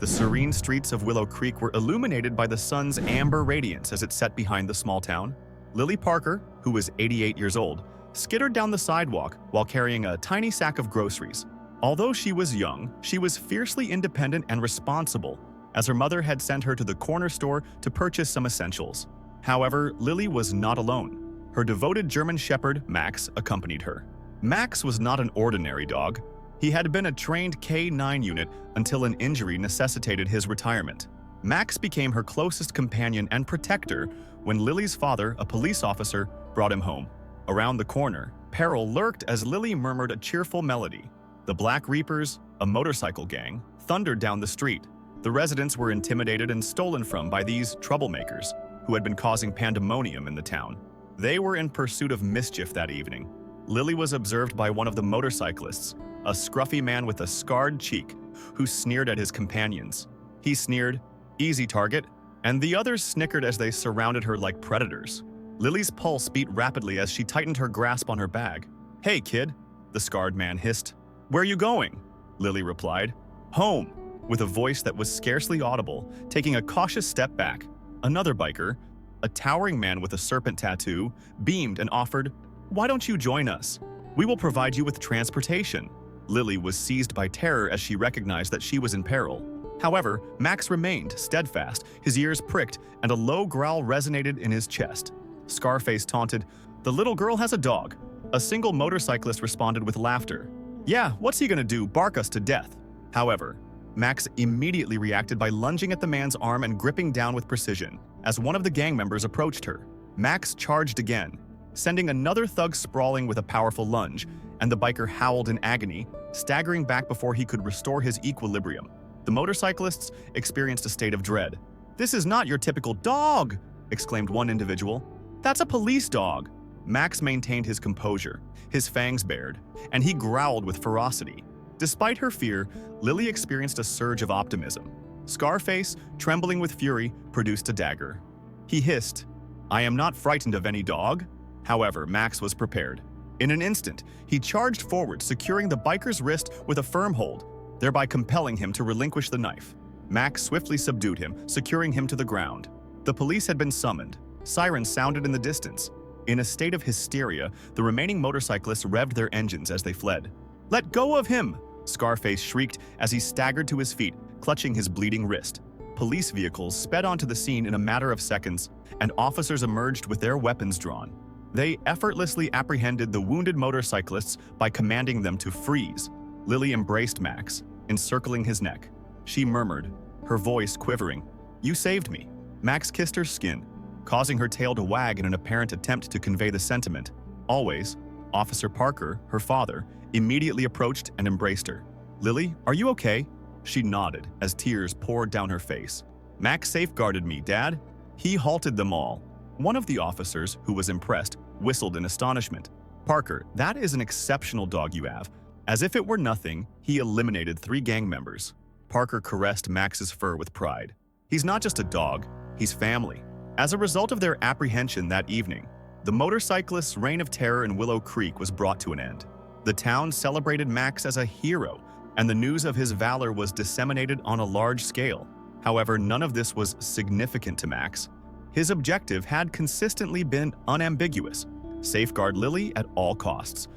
The serene streets of Willow Creek were illuminated by the sun's amber radiance as it set behind the small town. Lily Parker, who was 88 years old, skittered down the sidewalk while carrying a tiny sack of groceries. Although she was young, she was fiercely independent and responsible, as her mother had sent her to the corner store to purchase some essentials. However, Lily was not alone. Her devoted German Shepherd, Max, accompanied her. Max was not an ordinary dog. He had been a trained K9 unit until an injury necessitated his retirement. Max became her closest companion and protector when Lily's father, a police officer, brought him home. Around the corner, peril lurked as Lily murmured a cheerful melody. The Black Reapers, a motorcycle gang, thundered down the street. The residents were intimidated and stolen from by these troublemakers, who had been causing pandemonium in the town. They were in pursuit of mischief that evening. Lily was observed by one of the motorcyclists, a scruffy man with a scarred cheek, who sneered at his companions. He sneered, "Easy target," and the others snickered as they surrounded her like predators. Lily's pulse beat rapidly as she tightened her grasp on her bag. "Hey, kid," the scarred man hissed. "Where are you going?" Lily replied. "Home," with a voice that was scarcely audible, taking a cautious step back. Another biker, a towering man with a serpent tattoo, beamed and offered, "Why don't you join us? We will provide you with transportation." Lily was seized by terror as she recognized that she was in peril. However, Max remained steadfast, his ears pricked, and a low growl resonated in his chest. Scarface taunted, "The little girl has a dog." A single motorcyclist responded with laughter. "Yeah, what's he gonna do, bark us to death?" However, Max immediately reacted by lunging at the man's arm and gripping down with precision. As one of the gang members approached her, Max charged again, sending another thug sprawling with a powerful lunge, and the biker howled in agony, staggering back before he could restore his equilibrium. The motorcyclists experienced a state of dread. "This is not your typical dog!" exclaimed one individual. "That's a police dog!" Max maintained his composure, his fangs bared, and he growled with ferocity. Despite her fear, Lily experienced a surge of optimism. Scarface, trembling with fury, produced a dagger. He hissed, "I am not frightened of any dog." However, Max was prepared. In an instant, he charged forward, securing the biker's wrist with a firm hold, thereby compelling him to relinquish the knife. Max swiftly subdued him, securing him to the ground. The police had been summoned. Sirens sounded in the distance. In a state of hysteria, the remaining motorcyclists revved their engines as they fled. "Let go of him!" Scarface shrieked as he staggered to his feet, clutching his bleeding wrist. Police vehicles sped onto the scene in a matter of seconds, and officers emerged with their weapons drawn. They effortlessly apprehended the wounded motorcyclists by commanding them to freeze. Lily embraced Max, encircling his neck. She murmured, her voice quivering, "You saved me." Max kissed her skin, causing her tail to wag in an apparent attempt to convey the sentiment. Always, Officer Parker, her father, immediately approached and embraced her. "Lily, are you okay?" She nodded as tears poured down her face. "Max safeguarded me, Dad." He halted them all. One of the officers, who was impressed, whistled in astonishment. "Parker, that is an exceptional dog you have." As if it were nothing, he eliminated 3 gang members. Parker caressed Max's fur with pride. "He's not just a dog, he's family." As a result of their apprehension that evening, the motorcyclists' reign of terror in Willow Creek was brought to an end. The town celebrated Max as a hero, and the news of his valor was disseminated on a large scale. However, none of this was significant to Max. His objective had consistently been unambiguous: safeguard Lily at all costs.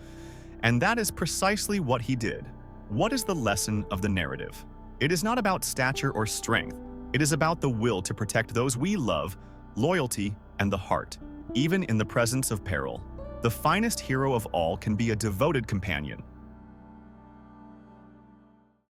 And that is precisely what he did. What is the lesson of the narrative? It is not about stature or strength. It is about the will to protect those we love, loyalty, and the heart, even in the presence of peril. The finest hero of all can be a devoted companion,